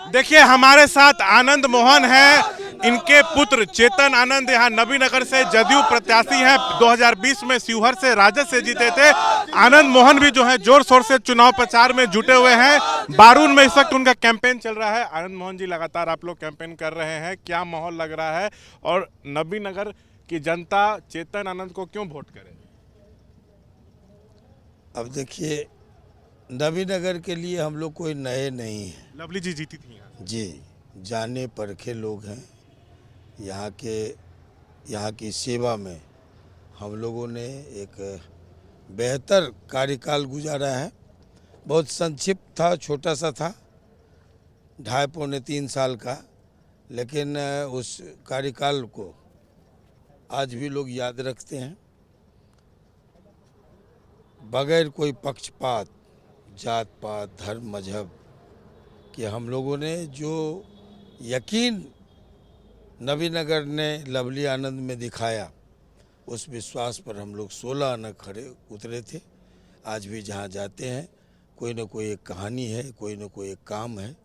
देखिए हमारे साथ आनंद मोहन है, इनके पुत्र चेतन आनंद यहाँ नबीनगर से जदयू प्रत्याशी हैं। 2020 में शिवहर से राजद से जीते थे। आनंद मोहन भी जो है जोर शोर से चुनाव प्रचार में जुटे हुए हैं। बारून में इस वक्त उनका कैंपेन चल रहा है। आनंद मोहन जी, लगातार आप लोग कैंपेन कर रहे हैं, क्या माहौल लग रहा है और नबीनगर की जनता चेतन आनंद को क्यों वोट करे? अब देखिए, नबीनगर के लिए हम लोग कोई नए नहीं हैं। लवली जी जीती थी यहाँ। जी, जाने परखे लोग हैं। यहाँ की सेवा में हम लोगों ने एक बेहतर कार्यकाल गुजारा है। बहुत संक्षिप्त था, छोटा सा था, 2.5-3 साल का, लेकिन उस कार्यकाल को आज भी लोग याद रखते हैं। बगैर कोई पक्षपात, जात पात, धर्म, मजहब कि हम लोगों ने जो यकीन नबीनगर ने लवली आनंद में दिखाया, उस विश्वास पर हम लोग 16 आना खड़े उतरे थे। आज भी जहाँ जाते हैं कोई न कोई एक कहानी है, कोई न कोई एक काम है।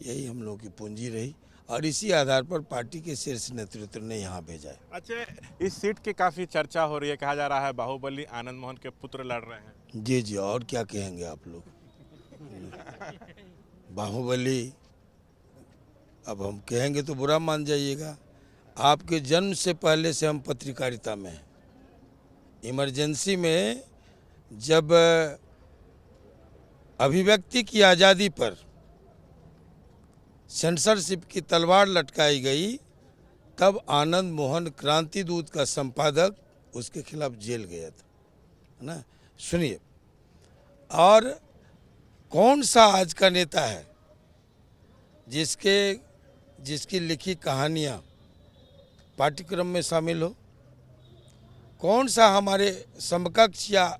यही हम लोगों की पूंजी रही और इसी आधार पर पार्टी के शीर्ष नेतृत्व ने यहाँ भेजा है। अच्छा, इस सीट की काफी चर्चा हो रही है, कहा जा रहा है बाहुबली आनंद मोहन के पुत्र लड़ रहे हैं। जी जी, और क्या कहेंगे आप लोग। बाहुबली, अब हम कहेंगे तो बुरा मान जाइएगा। आपके जन्म से पहले से हम पत्रकारिता में हैं। इमरजेंसी में जब अभिव्यक्ति की आज़ादी पर सेंसरशिप की तलवार लटकाई गई, तब आनंद मोहन क्रांति दूत का संपादक उसके खिलाफ जेल गया था, है ना। सुनिए, और कौन सा आज का नेता है जिसकी लिखी कहानियाँ पाठ्यक्रम में शामिल हो? कौन सा हमारे समकक्ष या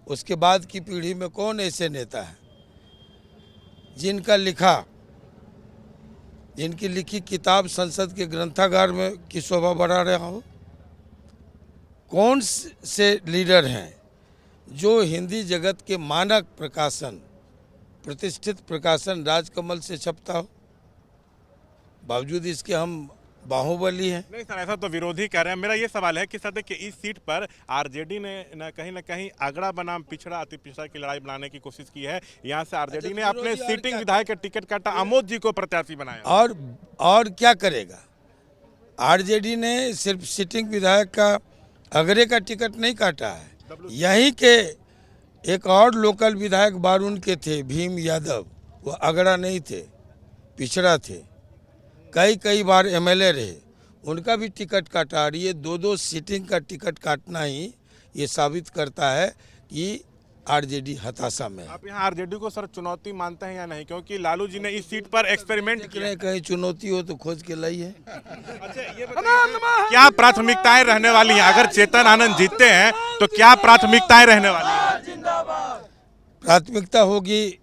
उसके बाद की पीढ़ी में कौन ऐसे नेता है जिनकी लिखी किताब संसद के ग्रंथागार में की शोभा बढ़ा रहा हो? कौन से लीडर हैं जो हिंदी जगत के मानक प्रकाशन, प्रतिष्ठित प्रकाशन राजकमल से छपता हो? बावजूद इसके हम बाहुबली हैं। नहीं सर, ऐसा तो विरोधी कह रहे हैं। मेरा ये सवाल है कि सर देखिए, इस सीट पर आरजेडी ने न कहीं आगड़ा बनाम पिछड़ा अति पिछड़ा की लड़ाई बनाने की कोशिश की है। यहाँ से आरजेडी ने अपने सीटिंग विधायक का टिकट काटा, आमोद जी को प्रत्याशी बनाया। और क्या करेगा? आरजेडी ने सिर्फ सिटिंग विधायक का अगरे का टिकट नहीं काटा है, यहीं के एक और लोकल विधायक बारून के थे, भीम यादव, वो अगड़ा नहीं थे, पिछड़ा थे, कई बार एमएलए रहे, उनका भी टिकट काटा। और ये 2-2 सीटिंग का टिकट काटना ही ये साबित करता है कि आरजेडी हताशा में है। आप यहाँ आरजेडी को सर चुनौती मानते हैं या नहीं? क्योंकि लालू जी ने इस सीट पर एक्सपेरिमेंट किया। कहीं चुनौती हो तो खोज के लाइए। अच्छा, ये क्या प्राथमिकताएं रहने वाली हैं? अगर चेतन आनंद जीतते हैं तो क्या प्राथमिकताएं रहने वाली हैं? प्राथमिकता होगी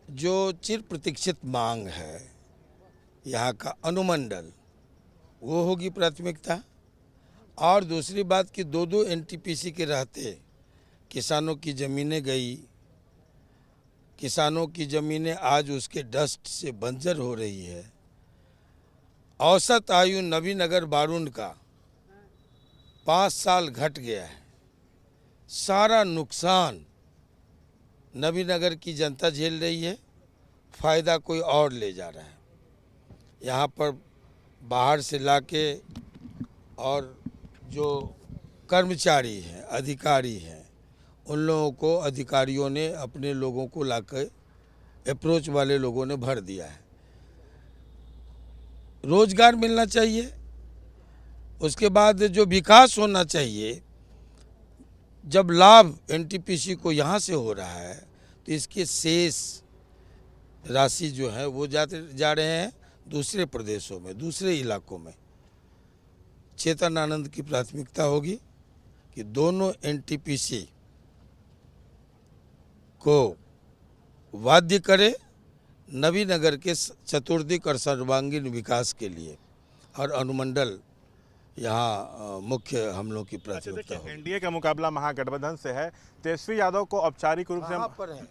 जो चिर प्रतीक्षित मांग है यहाँ का अनुमंडल, वो होगी प्राथमिकता। और दूसरी बात कि 2-2 एनटीपीसी के रहते किसानों की ज़मीनें गई, किसानों की ज़मीनें आज उसके डस्ट से बंजर हो रही है। औसत आयु नबीनगर बारून का 5 साल घट गया है। सारा नुकसान नबीनगर की जनता झेल रही है, फ़ायदा कोई और ले जा रहा है। यहाँ पर बाहर से लाके और जो कर्मचारी हैं, अधिकारी हैं, उन लोगों को अधिकारियों ने अपने लोगों को लाकर अप्रोच वाले लोगों ने भर दिया है। रोजगार मिलना चाहिए, उसके बाद जो विकास होना चाहिए। जब लाभ एनटीपीसी को यहाँ से हो रहा है तो इसके शेष राशि जो है वो जा रहे हैं दूसरे प्रदेशों में, दूसरे इलाकों में। चेतन आनंद की प्राथमिकता होगी कि दोनों एनटीपीसी को बाध्य करे नबीनगर के चतुर्दिक और सर्वांगीण विकास के लिए, और अनुमंडल यहाँ मुख्य हम लोग की प्राथमिकता है। एनडीए का मुकाबला महागठबंधन से है। तेजस्वी यादव को औपचारिक रूप से पर है,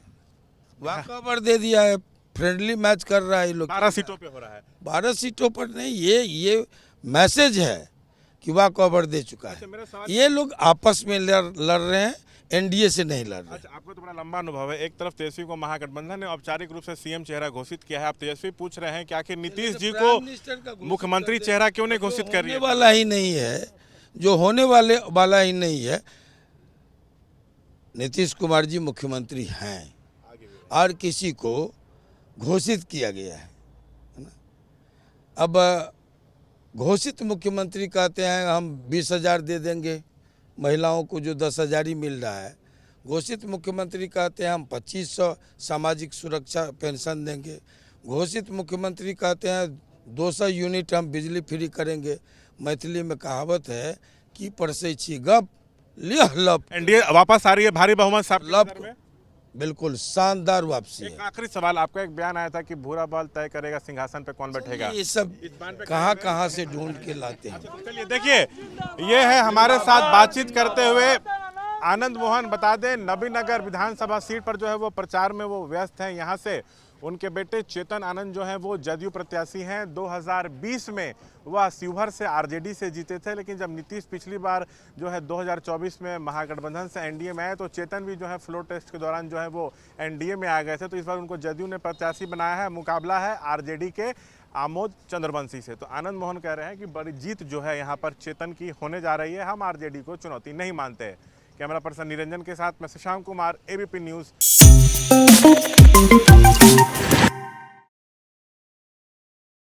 वाकई पर दे दिया है फ्रेंडली मैच कर रहा है ये लोग। 12 सीटों पे हो रहा है। 12 सीटों पर नहीं, ये मैसेज है कि वह कवर दे चुका अच्छा, मेरा है। सवाल- ये लोग आपस में लड़ रहे हैं, एनडीए से नहीं लड़ रहे। अच्छा, आपको तो बड़ा लंबा अनुभव है। एक तरफ तेजस्वी को महागठबंधन ने औपचारिक रूप से सीएम चेहरा घोषित किया है। आप तेजस्वी पूछ रहे हैं कि आखिर नीतीश जी को मुख्यमंत्री चेहरा क्यों नहीं घोषित कर रही है? वाला ही नहीं है, जो होने वाला ही नहीं है। नीतीश कुमार जी मुख्यमंत्री हैं और किसी को घोषित किया गया है ना। अब घोषित मुख्यमंत्री कहते हैं हम 20,000 दे देंगे महिलाओं को, जो 10,000 ही मिल रहा है। घोषित मुख्यमंत्री कहते हैं हम 2500 सामाजिक सुरक्षा पेंशन देंगे। घोषित मुख्यमंत्री कहते हैं 200 यूनिट हम बिजली फ्री करेंगे। मैथिली में कहावत है कि परसै छी गप लिह लप। एनडीए वापस आ रही है भारी बहुमत साहब के लप अंदर में। बिल्कुल शानदार वापसी एक है। आखिरी सवाल, आपका एक बयान आया था कि भूरा बाल तय करेगा सिंहासन पे कौन बैठेगा। ये सब कहाँ से ढूंढ के लाते हैं। चलिए देखिए, ये है हमारे साथ बातचीत करते हुए आनंद मोहन। बता दें, नबीनगर विधानसभा सीट पर जो है वो प्रचार में वो व्यस्त हैं। यहाँ से उनके बेटे चेतन आनंद जो हैं वो जदयू प्रत्याशी हैं। 2020 में वह शिवहर से आरजेडी से जीते थे, लेकिन जब नीतीश पिछली बार जो है 2024 में महागठबंधन से एनडीए में आए तो चेतन भी जो है फ्लोर टेस्ट के दौरान जो है वो एनडीए में आ गए थे। तो इस बार उनको जदयू ने प्रत्याशी बनाया है। मुकाबला है आरजेडी के आमोद चंद्रवंशी से। तो आनंद मोहन कह रहे हैं कि बड़ी जीत जो है यहाँ पर चेतन की होने जा रही है। हम आरजेडी को चुनौती नहीं मानते। कैमरा पर्सन निरंजन के साथ मैं शशांक कुमार, एबीपी न्यूज़।